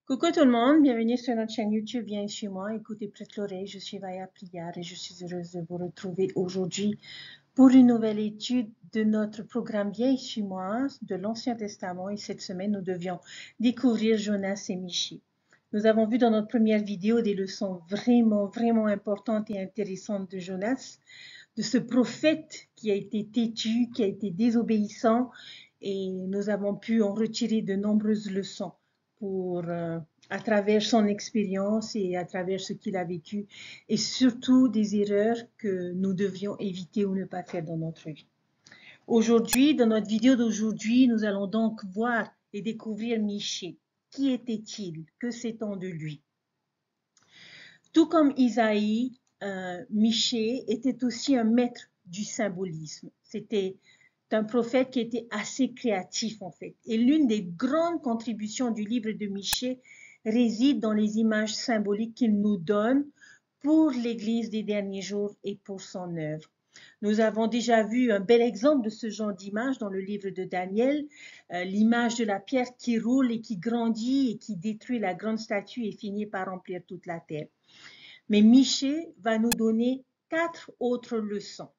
Coucou tout le monde, bienvenue sur notre chaîne YouTube Viens chez moi, écoutez prête l'oreille, je suis Vaya Prière et je suis heureuse de vous retrouver aujourd'hui pour une nouvelle étude de notre programme Viens chez moi de l'Ancien Testament et cette semaine nous devions découvrir Jonas et Michée. Nous avons vu dans notre première vidéo des leçons vraiment importantes et intéressantes de Jonas, de ce prophète qui a été têtu, qui a été désobéissant et nous avons pu en retirer de nombreuses leçons à travers son expérience et à travers ce qu'il a vécu, et surtout des erreurs que nous devions éviter ou ne pas faire dans notre vie. Aujourd'hui, dans notre vidéo d'aujourd'hui, nous allons donc voir et découvrir Michée. Qui était-il? Que sait-on de lui? Tout comme Isaïe, Michée était aussi un maître du symbolisme. C'était un prophète qui était assez créatif en fait. Et l'une des grandes contributions du livre de Michée réside dans les images symboliques qu'il nous donne pour l'Église des derniers jours et pour son œuvre. Nous avons déjà vu un bel exemple de ce genre d'image dans le livre de Daniel, l'image de la pierre qui roule et qui grandit et qui détruit la grande statue et finit par remplir toute la terre. Mais Michée va nous donner 4 autres leçons.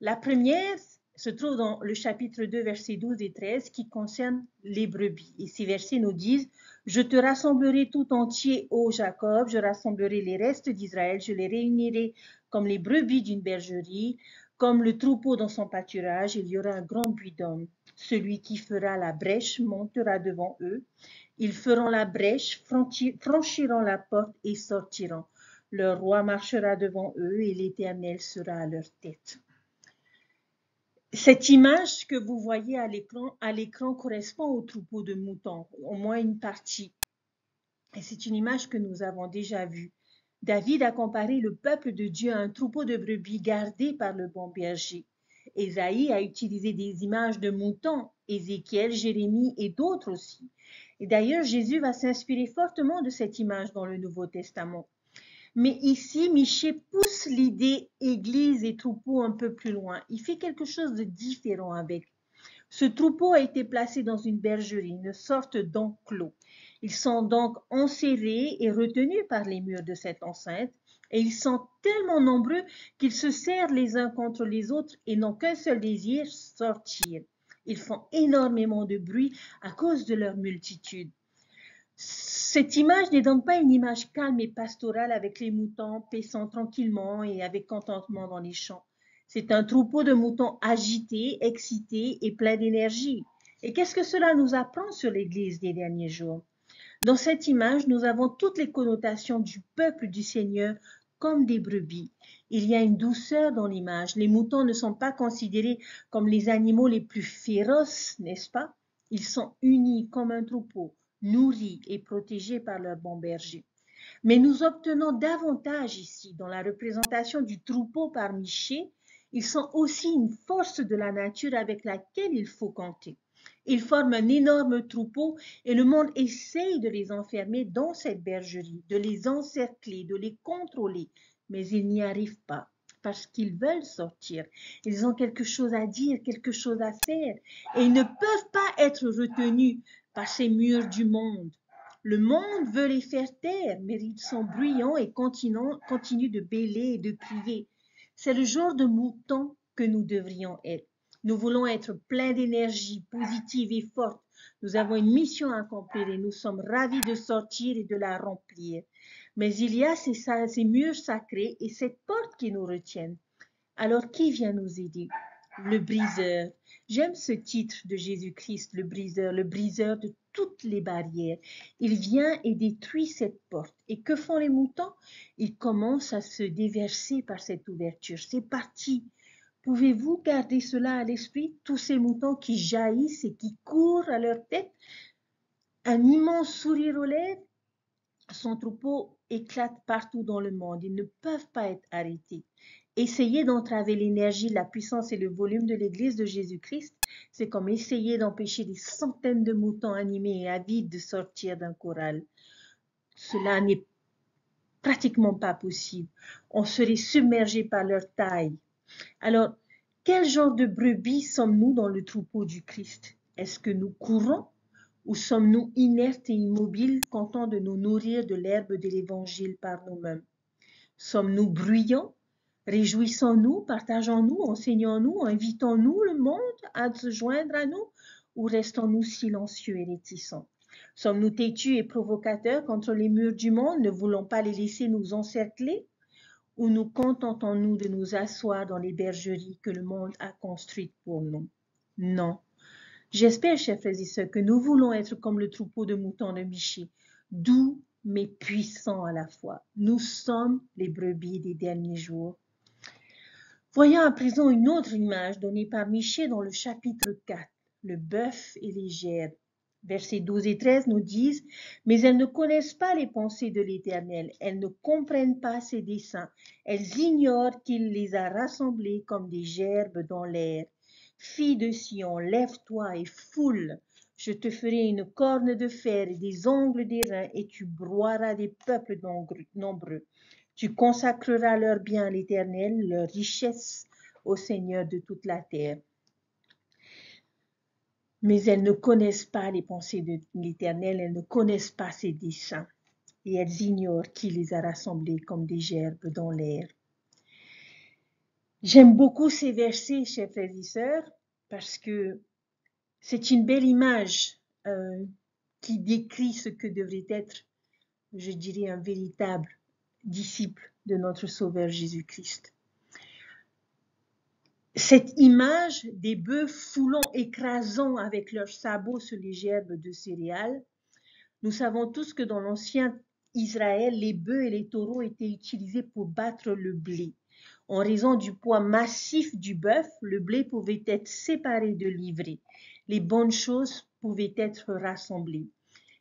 La première se trouve dans le chapitre 2, versets 12 et 13, qui concerne les brebis. Et ces versets nous disent « Je te rassemblerai tout entier, ô Jacob, je rassemblerai les restes d'Israël, je les réunirai comme les brebis d'une bergerie, comme le troupeau dans son pâturage, il y aura un grand buis d'hommes. Celui qui fera la brèche montera devant eux. Ils feront la brèche, franchiront la porte et sortiront. Leur roi marchera devant eux et l'Éternel sera à leur tête. » Cette image que vous voyez à l'écran correspond au troupeau de moutons, au moins une partie. Et c'est une image que nous avons déjà vue. David a comparé le peuple de Dieu à un troupeau de brebis gardé par le bon berger. Ésaïe a utilisé des images de moutons, Ézéchiel, Jérémie et d'autres aussi. Et d'ailleurs, Jésus va s'inspirer fortement de cette image dans le Nouveau Testament. Mais ici, Michée pousse l'idée église et troupeau un peu plus loin. Il fait quelque chose de différent avec. Ce troupeau a été placé dans une bergerie, une sorte d'enclos. Ils sont donc enserrés et retenus par les murs de cette enceinte, et ils sont tellement nombreux qu'ils se serrent les uns contre les autres et n'ont qu'un seul désir, sortir. Ils font énormément de bruit à cause de leur multitude. Cette image n'est donc pas une image calme et pastorale avec les moutons paissant tranquillement et avec contentement dans les champs. C'est un troupeau de moutons agités, excités et pleins d'énergie. Et qu'est-ce que cela nous apprend sur l'Église des derniers jours? Dans cette image, nous avons toutes les connotations du peuple du Seigneur comme des brebis. Il y a une douceur dans l'image. Les moutons ne sont pas considérés comme les animaux les plus féroces, n'est-ce pas? Ils sont unis comme un troupeau, nourris et protégés par leur bon berger. Mais nous obtenons davantage ici dans la représentation du troupeau par Michée. Ils sont aussi une force de la nature avec laquelle il faut compter. Ils forment un énorme troupeau et le monde essaye de les enfermer dans cette bergerie, de les encercler, de les contrôler, mais ils n'y arrivent pas parce qu'ils veulent sortir. Ils ont quelque chose à dire, quelque chose à faire et ils ne peuvent pas être retenus par ces murs du monde. Le monde veut les faire taire, mais ils sont bruyants et continuent de bêler et de crier. C'est le genre de moutons que nous devrions être. Nous voulons être pleins d'énergie positive et forte. Nous avons une mission à accomplir et nous sommes ravis de sortir et de la remplir. Mais il y a ces murs sacrés et cette porte qui nous retiennent. Alors qui vient nous aider? Le briseur. J'aime ce titre de Jésus-Christ, le briseur de toutes les barrières. Il vient et détruit cette porte. Et que font les moutons? Ils commencent à se déverser par cette ouverture. C'est parti. Pouvez-vous garder cela à l'esprit? Tous ces moutons qui jaillissent et qui courent à leur tête, un immense sourire aux lèvres. Son troupeau éclate partout dans le monde. Ils ne peuvent pas être arrêtés. Essayer d'entraver l'énergie, la puissance et le volume de l'Église de Jésus-Christ, c'est comme essayer d'empêcher des centaines de moutons animés et avides de sortir d'un corral. Cela n'est pratiquement pas possible. On serait submergé par leur taille. Alors, quel genre de brebis sommes-nous dans le troupeau du Christ? Est-ce que nous courons Ou sommes-nous inertes et immobiles, contents de nous nourrir de l'herbe de l'Évangile par nous-mêmes? Sommes-nous bruyants? Réjouissons-nous, partageons-nous, enseignons-nous, invitons-nous le monde à se joindre à nous? Ou restons-nous silencieux et réticents? Sommes-nous têtus et provocateurs contre les murs du monde, ne voulons pas les laisser nous encercler? Ou nous contentons-nous de nous asseoir dans les bergeries que le monde a construites pour nous? Non. J'espère, chers frères et sœurs, que nous voulons être comme le troupeau de moutons de Michée, doux mais puissants à la fois. Nous sommes les brebis des derniers jours. Voyons à présent une autre image donnée par Michée dans le chapitre 4, le bœuf et les gerbes. Versets 12 et 13 nous disent « Mais elles ne connaissent pas les pensées de l'Éternel, elles ne comprennent pas ses desseins, elles ignorent qu'il les a rassemblées comme des gerbes dans l'air. Fille de Sion, lève-toi et foule, je te ferai une corne de fer et des ongles d'airain, et tu broieras des peuples nombreux. Tu consacreras leurs biens à l'Éternel, leurs richesses au Seigneur de toute la terre. » Mais elles ne connaissent pas les pensées de l'Éternel, elles ne connaissent pas ses desseins, et elles ignorent qui les a rassemblées comme des gerbes dans l'air. J'aime beaucoup ces versets, chers frères et sœurs, parce que c'est une belle image qui décrit ce que devrait être, je dirais, un véritable disciple de notre Sauveur Jésus-Christ. Cette image des bœufs foulant, écrasant avec leurs sabots sur les gerbes de céréales, nous savons tous que dans l'ancien Israël, les bœufs et les taureaux étaient utilisés pour battre le blé. En raison du poids massif du bœuf, le blé pouvait être séparé de l'ivraie. Les bonnes choses pouvaient être rassemblées.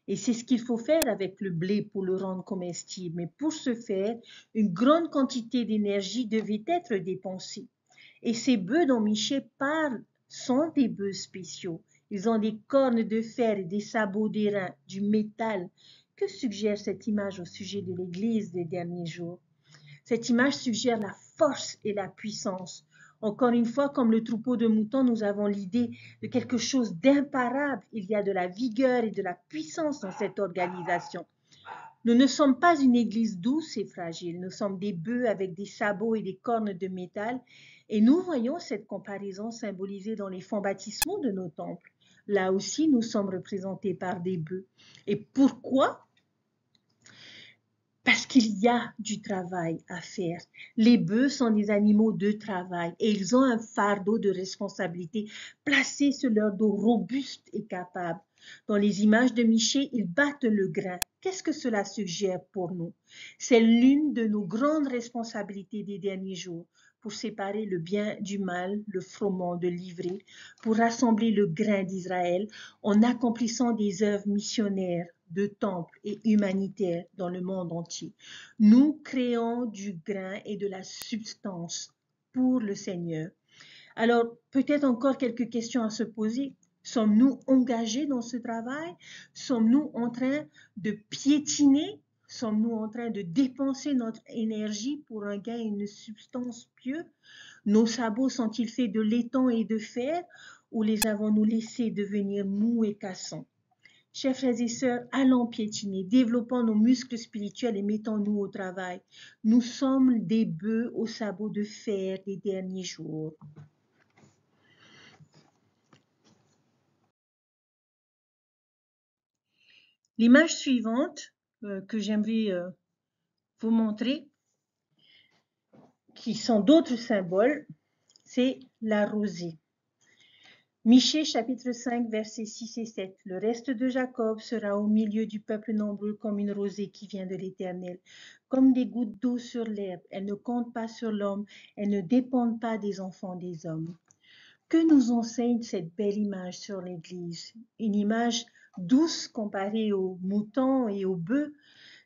Et c'est ce qu'il faut faire avec le blé pour le rendre comestible. Mais pour ce faire, une grande quantité d'énergie devait être dépensée. Et ces bœufs dont Michée parle sont des bœufs spéciaux. Ils ont des cornes de fer et des sabots d'airain, du métal. Que suggère cette image au sujet de l'Église des derniers jours? Cette image suggère la force et la puissance. Encore une fois, comme le troupeau de moutons, nous avons l'idée de quelque chose d'imparable. Il y a de la vigueur et de la puissance dans cette organisation. Nous ne sommes pas une église douce et fragile. Nous sommes des bœufs avec des sabots et des cornes de métal. Et nous voyons cette comparaison symbolisée dans les fonts baptismaux de nos temples. Là aussi, nous sommes représentés par des bœufs. Et pourquoi? Parce qu'il y a du travail à faire. Les bœufs sont des animaux de travail et ils ont un fardeau de responsabilité placé sur leur dos robuste et capable. Dans les images de Michée, ils battent le grain. Qu'est-ce que cela suggère pour nous? C'est l'une de nos grandes responsabilités des derniers jours pour séparer le bien du mal, le froment de l'ivraie, pour rassembler le grain d'Israël en accomplissant des œuvres missionnaires, de temples et humanitaires dans le monde entier. Nous créons du grain et de la substance pour le Seigneur. Alors, peut-être encore quelques questions à se poser. Sommes-nous engagés dans ce travail? Sommes-nous en train de piétiner? Sommes-nous en train de dépenser notre énergie pour un gain et une substance pieux? Nos sabots sont-ils faits de laiton et de fer ou les avons-nous laissés devenir mous et cassants? Chers frères et sœurs, allons piétiner, développons nos muscles spirituels et mettons-nous au travail. Nous sommes des bœufs aux sabots de fer des derniers jours. L'image suivante que j'aimerais vous montrer, qui sont d'autres symboles, c'est la rosée. Michée chapitre 5 versets 6 et 7. Le reste de Jacob sera au milieu du peuple nombreux comme une rosée qui vient de l'Éternel, comme des gouttes d'eau sur l'herbe. Elle ne compte pas sur l'homme, elle ne dépend pas des enfants des hommes. Que nous enseigne cette belle image sur l'Église? Une image douce comparée aux moutons et aux bœufs.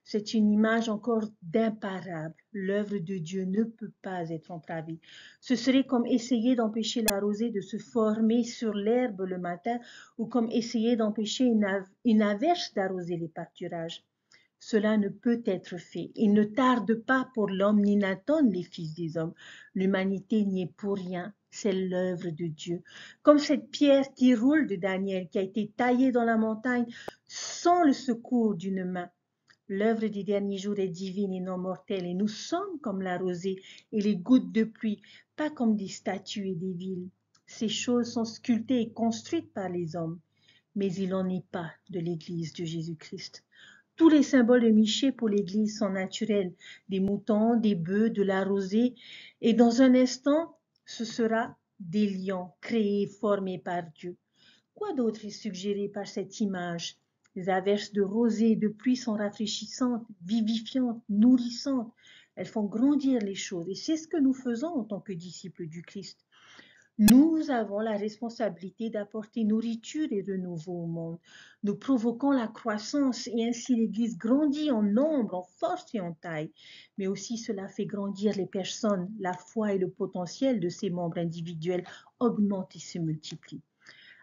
C'est une image encore d'imparable. L'œuvre de Dieu ne peut pas être entravée. Ce serait comme essayer d'empêcher la rosée de se former sur l'herbe le matin ou comme essayer d'empêcher une averse d'arroser les pâturages. Cela ne peut être fait. Il ne tarde pas pour l'homme ni n'attend les fils des hommes. L'humanité n'y est pour rien. C'est l'œuvre de Dieu. Comme cette pierre qui roule de Daniel, qui a été taillée dans la montagne sans le secours d'une main. L'œuvre des derniers jours est divine et non mortelle, et nous sommes comme la rosée et les gouttes de pluie, pas comme des statues et des villes. Ces choses sont sculptées et construites par les hommes, mais il n'en est pas de l'Église de Jésus-Christ. Tous les symboles de Michée pour l'Église sont naturels, des moutons, des bœufs, de la rosée, et dans un instant, ce sera des lions créés et formés par Dieu. Quoi d'autre est suggéré par cette image? Les averses de rosée et de pluie sont rafraîchissantes, vivifiantes, nourrissantes. Elles font grandir les choses, et c'est ce que nous faisons en tant que disciples du Christ. Nous avons la responsabilité d'apporter nourriture et renouveau au monde. Nous provoquons la croissance et ainsi l'Église grandit en nombre, en force et en taille. Mais aussi cela fait grandir les personnes, la foi et le potentiel de ces membres individuels augmentent et se multiplient.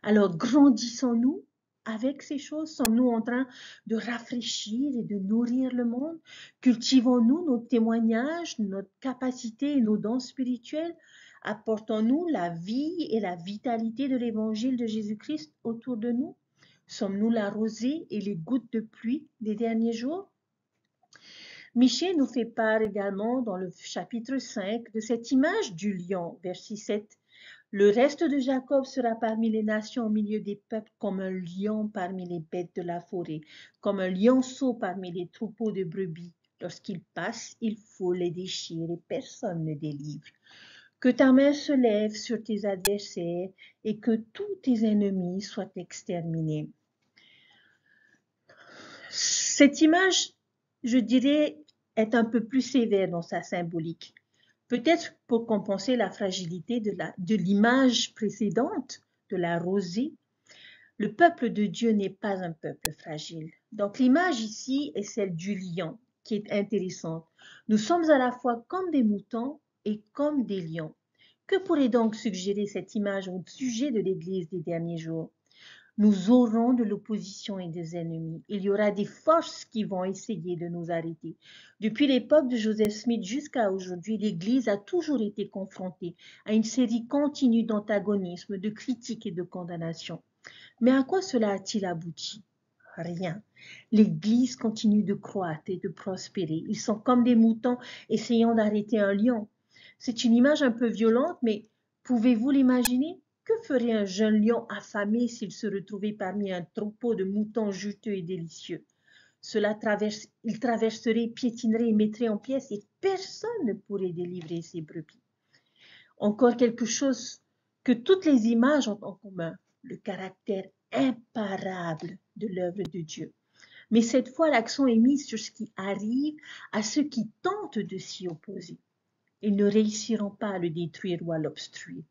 Alors grandissons-nous avec ces choses? Sommes-nous en train de rafraîchir et de nourrir le monde? Cultivons-nous nos témoignages, notre capacité et nos dons spirituels? Apportons-nous la vie et la vitalité de l'évangile de Jésus-Christ autour de nous? Sommes-nous la rosée et les gouttes de pluie des derniers jours? Michée nous fait part également dans le chapitre 5 de cette image du lion, verset 7. Le reste de Jacob sera parmi les nations au milieu des peuples comme un lion parmi les bêtes de la forêt, comme un lionceau parmi les troupeaux de brebis. Lorsqu'il passe, il faut les déchirer et personne ne délivre. Que ta main se lève sur tes adversaires et que tous tes ennemis soient exterminés. Cette image, je dirais, est un peu plus sévère dans sa symbolique. Peut-être pour compenser la fragilité de l'image précédente, de la rosée. Le peuple de Dieu n'est pas un peuple fragile. Donc l'image ici est celle du lion, qui est intéressante. Nous sommes à la fois comme des moutons et comme des lions. Que pourrait donc suggérer cette image au sujet de l'Église des derniers jours? Nous aurons de l'opposition et des ennemis. Il y aura des forces qui vont essayer de nous arrêter. Depuis l'époque de Joseph Smith jusqu'à aujourd'hui, l'Église a toujours été confrontée à une série continue d'antagonismes, de critiques et de condamnations. Mais à quoi cela a-t-il abouti? Rien. L'Église continue de croître et de prospérer. Ils sont comme des moutons essayant d'arrêter un lion. C'est une image un peu violente, mais pouvez-vous l'imaginer? Que ferait un jeune lion affamé s'il se retrouvait parmi un troupeau de moutons juteux et délicieux? Il traverserait, piétinerait et mettrait en pièces et personne ne pourrait délivrer ses brebis. Encore quelque chose que toutes les images ont en commun, le caractère imparable de l'œuvre de Dieu. Mais cette fois, l'accent est mis sur ce qui arrive à ceux qui tentent de s'y opposer. Ils ne réussiront pas à le détruire ou à l'obstruer.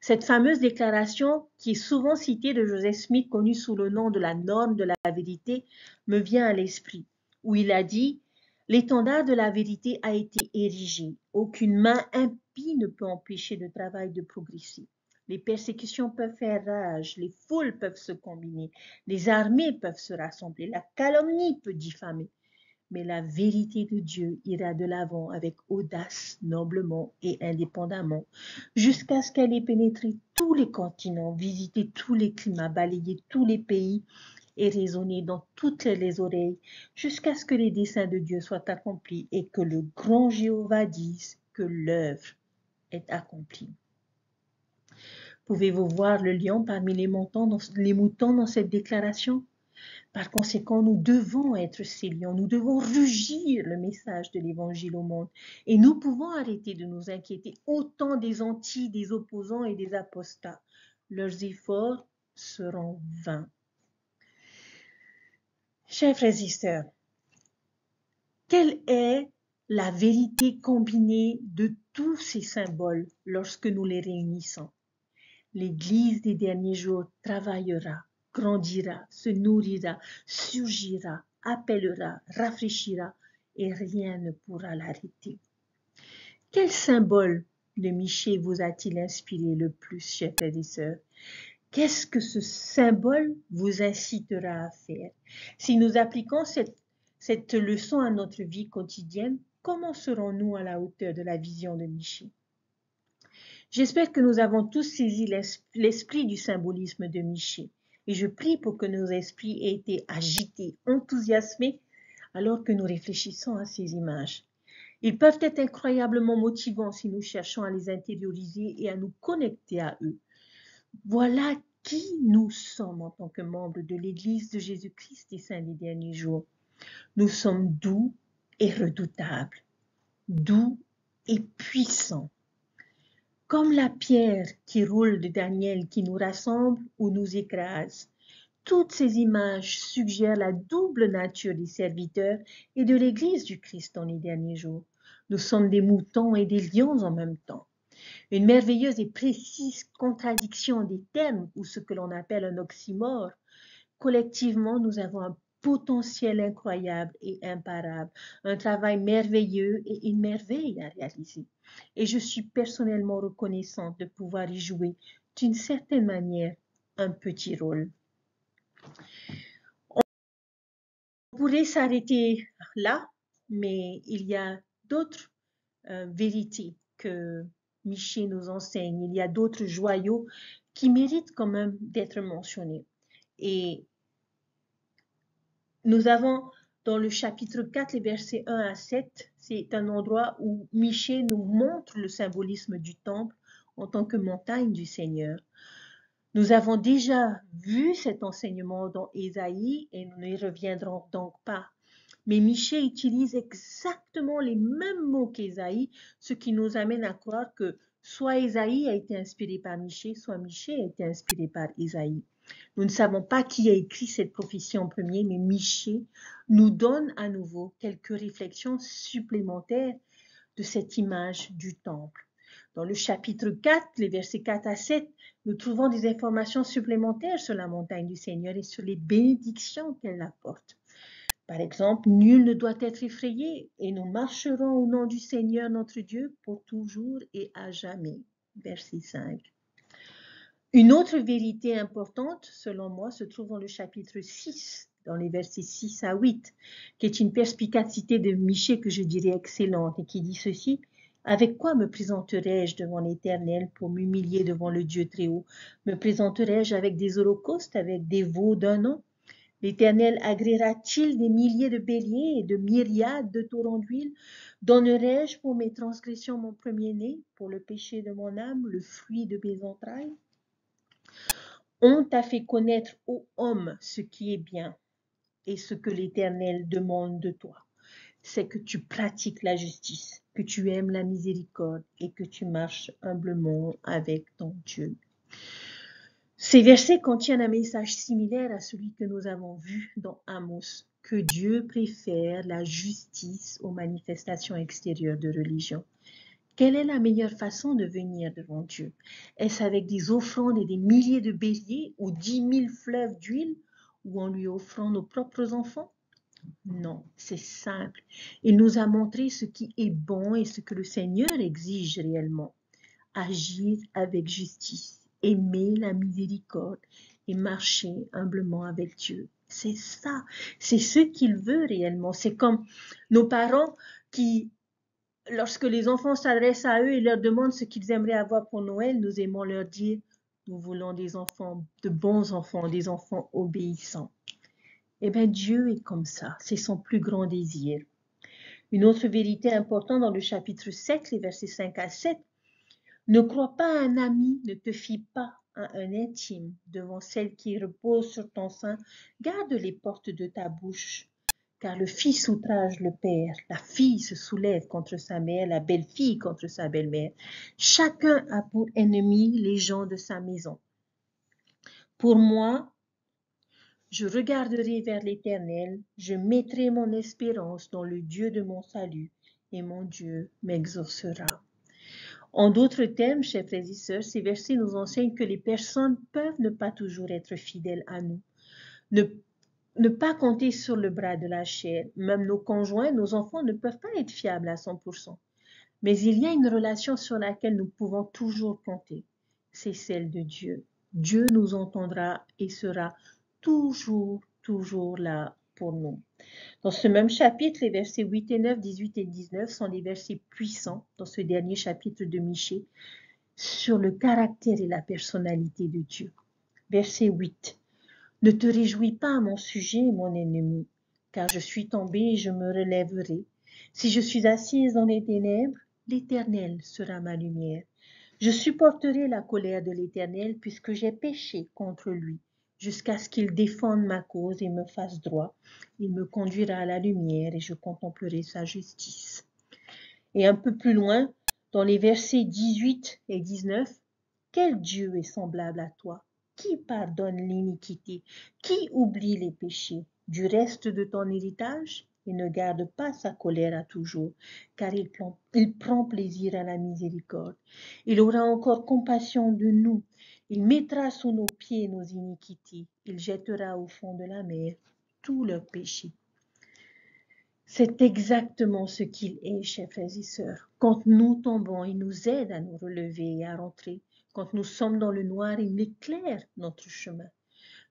Cette fameuse déclaration, qui est souvent citée de Joseph Smith, connue sous le nom de la norme de la vérité, me vient à l'esprit, où il a dit « L'étendard de la vérité a été érigé. Aucune main impie ne peut empêcher le travail de progresser. Les persécutions peuvent faire rage, les foules peuvent se combiner, les armées peuvent se rassembler, la calomnie peut diffamer. Mais la vérité de Dieu ira de l'avant avec audace, noblement et indépendamment, jusqu'à ce qu'elle ait pénétré tous les continents, visité tous les climats, balayé tous les pays et résonné dans toutes les oreilles, jusqu'à ce que les desseins de Dieu soient accomplis et que le grand Jéhovah dise que l'œuvre est accomplie. Pouvez-vous voir le lion parmi les moutons dans cette déclaration? Par conséquent, nous devons être ces lions, nous devons rugir le message de l'Évangile au monde et nous pouvons arrêter de nous inquiéter autant des anti, des opposants et des apostats. Leurs efforts seront vains. Chers frères et sœurs, quelle est la vérité combinée de tous ces symboles lorsque nous les réunissons? L'Église des derniers jours travaillera, grandira, se nourrira, surgira, appellera, rafraîchira, et rien ne pourra l'arrêter. Quel symbole de Michée vous a-t-il inspiré le plus, chers frères et sœurs? Qu'est-ce que ce symbole vous incitera à faire? Si nous appliquons cette leçon à notre vie quotidienne, comment serons-nous à la hauteur de la vision de Michée? J'espère que nous avons tous saisi l'esprit du symbolisme de Michée et je prie pour que nos esprits aient été agités, enthousiasmés alors que nous réfléchissons à ces images. Ils peuvent être incroyablement motivants si nous cherchons à les intérioriser et à nous connecter à eux. Voilà qui nous sommes en tant que membres de l'Église de Jésus-Christ des Saints des derniers jours. Nous sommes doux et redoutables, doux et puissants. Comme la pierre qui roule de Daniel qui nous rassemble ou nous écrase. Toutes ces images suggèrent la double nature des serviteurs et de l'Église du Christ dans les derniers jours. Nous sommes des moutons et des lions en même temps. Une merveilleuse et précise contradiction des termes ou ce que l'on appelle un oxymore. Collectivement, nous avons un potentiel incroyable et imparable, un travail merveilleux et une merveille à réaliser. Et je suis personnellement reconnaissante de pouvoir y jouer d'une certaine manière un petit rôle. On pourrait s'arrêter là, mais il y a d'autres vérités que Michée nous enseigne. Il y a d'autres joyaux qui méritent quand même d'être mentionnés. Et nous avons dans le chapitre 4, les versets 1 à 7, c'est un endroit où Michée nous montre le symbolisme du temple en tant que montagne du Seigneur. Nous avons déjà vu cet enseignement dans Ésaïe et nous n'y reviendrons donc pas. Mais Michée utilise exactement les mêmes mots qu'Ésaïe, ce qui nous amène à croire que soit Ésaïe a été inspiré par Michée, soit Michée a été inspiré par Ésaïe. Nous ne savons pas qui a écrit cette prophétie en premier, mais Michée nous donne à nouveau quelques réflexions supplémentaires de cette image du temple. Dans le chapitre 4, les versets 4 à 7, nous trouvons des informations supplémentaires sur la montagne du Seigneur et sur les bénédictions qu'elle apporte. Par exemple, nul ne doit être effrayé et nous marcherons au nom du Seigneur notre Dieu pour toujours et à jamais. Verset 5. Une autre vérité importante, selon moi, se trouve dans le chapitre 6, dans les versets 6 à 8, qui est une perspicacité de Michée que je dirais excellente et qui dit ceci. Avec quoi me présenterai-je devant l'Éternel pour m'humilier devant le Dieu très haut? Me présenterai-je avec des holocaustes, avec des veaux d'un an? L'Éternel agréera-t-il des milliers de béliers et de myriades de torrents d'huile? Donnerai-je pour mes transgressions mon premier-né, pour le péché de mon âme, le fruit de mes entrailles? On t'a fait connaître, ô homme, ce qui est bien, et ce que l'Éternel demande de toi, c'est que tu pratiques la justice, que tu aimes la miséricorde et que tu marches humblement avec ton Dieu. Ces versets contiennent un message similaire à celui que nous avons vu dans Amos, que Dieu préfère la justice aux manifestations extérieures de religion. Quelle est la meilleure façon de venir devant Dieu? Est-ce avec des offrandes et des milliers de béliers ou 10 000 fleuves d'huile ou en lui offrant nos propres enfants? Non, c'est simple. Il nous a montré ce qui est bon et ce que le Seigneur exige réellement. Agir avec justice, aimer la miséricorde et marcher humblement avec Dieu. C'est ça, c'est ce qu'il veut réellement. C'est comme nos parents qui, lorsque les enfants s'adressent à eux et leur demandent ce qu'ils aimeraient avoir pour Noël, nous aimons leur dire, nous voulons des enfants, de bons enfants, des enfants obéissants. Eh bien, Dieu est comme ça, c'est son plus grand désir. Une autre vérité importante dans le chapitre 7, les versets 5 à 7, ne crois pas à un ami, ne te fie pas à un intime. Devant celle qui repose sur ton sein, garde les portes de ta bouche. Car le fils outrage le père, la fille se soulève contre sa mère, la belle-fille contre sa belle-mère. Chacun a pour ennemi les gens de sa maison. Pour moi, je regarderai vers l'Éternel, je mettrai mon espérance dans le Dieu de mon salut, et mon Dieu m'exaucera. En d'autres termes, chers frères et sœurs, ces versets nous enseignent que les personnes peuvent ne pas toujours être fidèles à nous, ne pas compter sur le bras de la chair. Même nos conjoints, nos enfants ne peuvent pas être fiables à 100%. Mais il y a une relation sur laquelle nous pouvons toujours compter. C'est celle de Dieu. Dieu nous entendra et sera toujours là pour nous. Dans ce même chapitre, les versets 8 et 9, 18 et 19 sont des versets puissants dans ce dernier chapitre de Michée sur le caractère et la personnalité de Dieu. Verset 8. Ne te réjouis pas à mon sujet, mon ennemi, car je suis tombé et je me relèverai. Si je suis assise dans les ténèbres, l'Éternel sera ma lumière. Je supporterai la colère de l'Éternel puisque j'ai péché contre lui, jusqu'à ce qu'il défende ma cause et me fasse droit. Il me conduira à la lumière et je contemplerai sa justice. Et un peu plus loin, dans les versets 18 et 19, quel Dieu est semblable à toi? Qui pardonne l'iniquité? Qui oublie les péchés du reste de ton héritage? Il ne garde pas sa colère à toujours, car il prend plaisir à la miséricorde. Il aura encore compassion de nous. Il mettra sous nos pieds nos iniquités. Il jettera au fond de la mer tous leurs péchés. C'est exactement ce qu'il est, chers frères et sœurs. Quand nous tombons, il nous aide à nous relever et à rentrer. Quand nous sommes dans le noir, il éclaire notre chemin.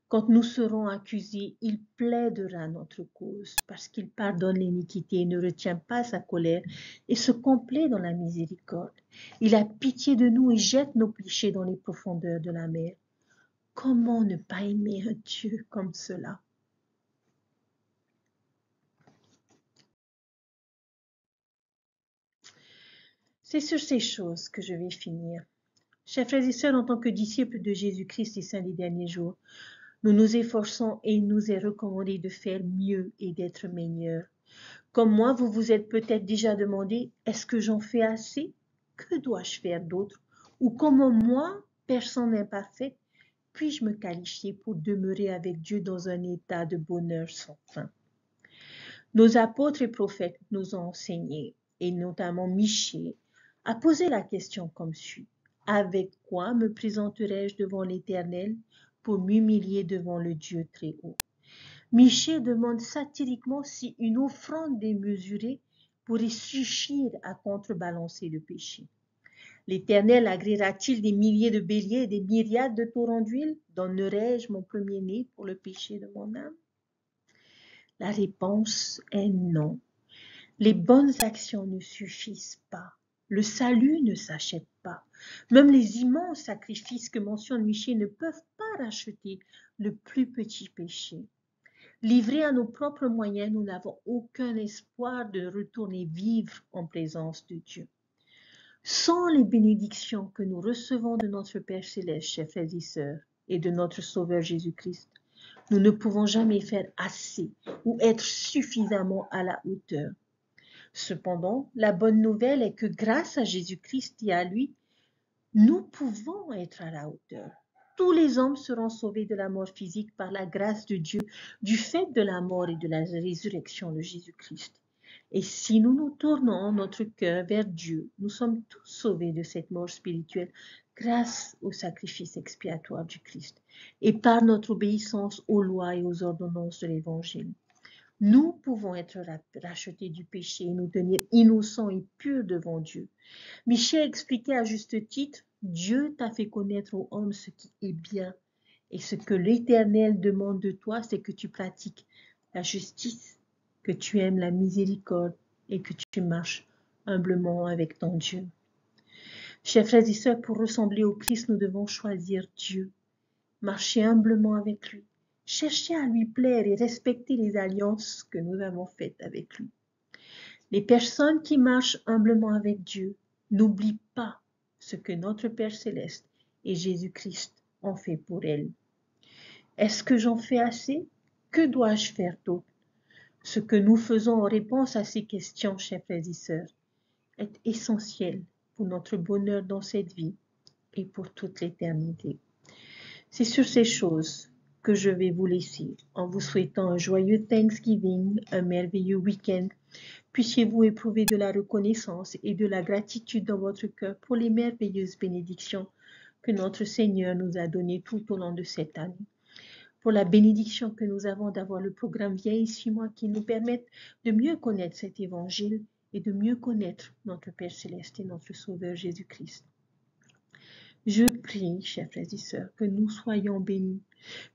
Quand nous serons accusés, il plaidera notre cause parce qu'il pardonne l'iniquité et ne retient pas sa colère et se complaît dans la miséricorde. Il a pitié de nous et jette nos péchés dans les profondeurs de la mer. Comment ne pas aimer un Dieu comme cela? C'est sur ces choses que je vais finir. Chers frères et sœurs, en tant que disciples de Jésus-Christ et saints des derniers jours, nous nous efforçons et il nous est recommandé de faire mieux et d'être meilleurs. Comme moi, vous vous êtes peut-être déjà demandé, est-ce que j'en fais assez? Que dois-je faire d'autre? Ou comment moi, personne imparfaite, puis-je me qualifier pour demeurer avec Dieu dans un état de bonheur sans fin? Nos apôtres et prophètes nous ont enseigné, et notamment Michée, à poser la question comme suit. Avec quoi me présenterai-je devant l'Éternel pour m'humilier devant le Dieu très haut? Michée demande satiriquement si une offrande démesurée pourrait suffire à contrebalancer le péché. L'Éternel agréera-t-il des milliers de béliers et des myriades de torrents d'huile? Donnerai-je mon premier-né pour le péché de mon âme? La réponse est non. Les bonnes actions ne suffisent pas. Le salut ne s'achète pas. Même les immenses sacrifices que mentionne Michée ne peuvent pas racheter le plus petit péché. Livrés à nos propres moyens, nous n'avons aucun espoir de retourner vivre en présence de Dieu. Sans les bénédictions que nous recevons de notre Père céleste, chers frères et sœurs, et de notre Sauveur Jésus-Christ, nous ne pouvons jamais faire assez ou être suffisamment à la hauteur. Cependant, la bonne nouvelle est que grâce à Jésus-Christ et à lui, nous pouvons être à la hauteur. Tous les hommes seront sauvés de la mort physique par la grâce de Dieu, du fait de la mort et de la résurrection de Jésus-Christ. Et si nous nous tournons notre cœur vers Dieu, nous sommes tous sauvés de cette mort spirituelle grâce au sacrifice expiatoire du Christ et par notre obéissance aux lois et aux ordonnances de l'Évangile. Nous pouvons être rachetés du péché et nous tenir innocents et purs devant Dieu. Michée expliquait à juste titre, Dieu t'a fait connaître aux hommes ce qui est bien. Et ce que l'Éternel demande de toi, c'est que tu pratiques la justice, que tu aimes la miséricorde et que tu marches humblement avec ton Dieu. Chers frères et sœurs, pour ressembler au Christ, nous devons choisir Dieu, marcher humblement avec lui, chercher à lui plaire et respecter les alliances que nous avons faites avec lui. Les personnes qui marchent humblement avec Dieu n'oublient pas ce que notre Père céleste et Jésus-Christ ont fait pour elles. Est-ce que j'en fais assez? Que dois-je faire d'autre? Ce que nous faisons en réponse à ces questions, chers frères et sœurs, est essentiel pour notre bonheur dans cette vie et pour toute l'éternité. C'est sur ces choses que je vais vous laisser en vous souhaitant un joyeux Thanksgiving, un merveilleux week-end. Puissiez-vous éprouver de la reconnaissance et de la gratitude dans votre cœur pour les merveilleuses bénédictions que notre Seigneur nous a données tout au long de cette année. Pour la bénédiction que nous avons d'avoir le programme Viens et suis-moi qui nous permettent de mieux connaître cet évangile et de mieux connaître notre Père céleste et notre Sauveur Jésus-Christ. Je prie, chers frères et sœurs, que nous soyons bénis,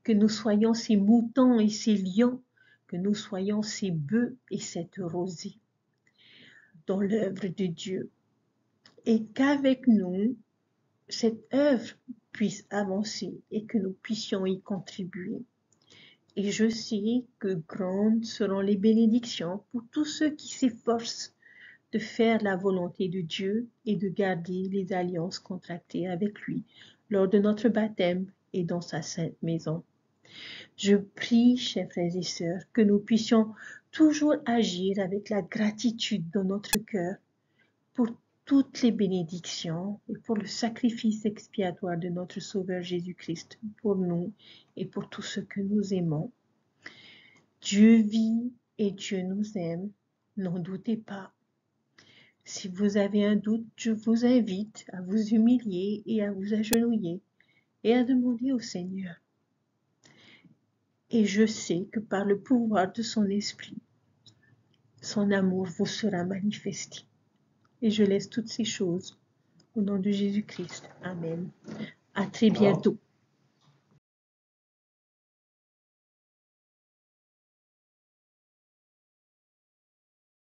que nous soyons ces moutons et ces lions que nous soyons ces bœufs et cette rosée dans l'œuvre de Dieu, et qu'avec nous, cette œuvre puisse avancer et que nous puissions y contribuer. Et je sais que grandes seront les bénédictions pour tous ceux qui s'efforcent de faire la volonté de Dieu et de garder les alliances contractées avec lui lors de notre baptême et dans sa sainte maison. Je prie, chers frères et sœurs, que nous puissions toujours agir avec la gratitude dans notre cœur pour toutes les bénédictions et pour le sacrifice expiatoire de notre Sauveur Jésus-Christ pour nous et pour tous ceux que nous aimons. Dieu vit et Dieu nous aime, n'en doutez pas. Si vous avez un doute, je vous invite à vous humilier et à vous agenouiller et à demander au Seigneur. Et je sais que par le pouvoir de son esprit, son amour vous sera manifesté. Et je laisse toutes ces choses au nom de Jésus-Christ. Amen. À très bientôt.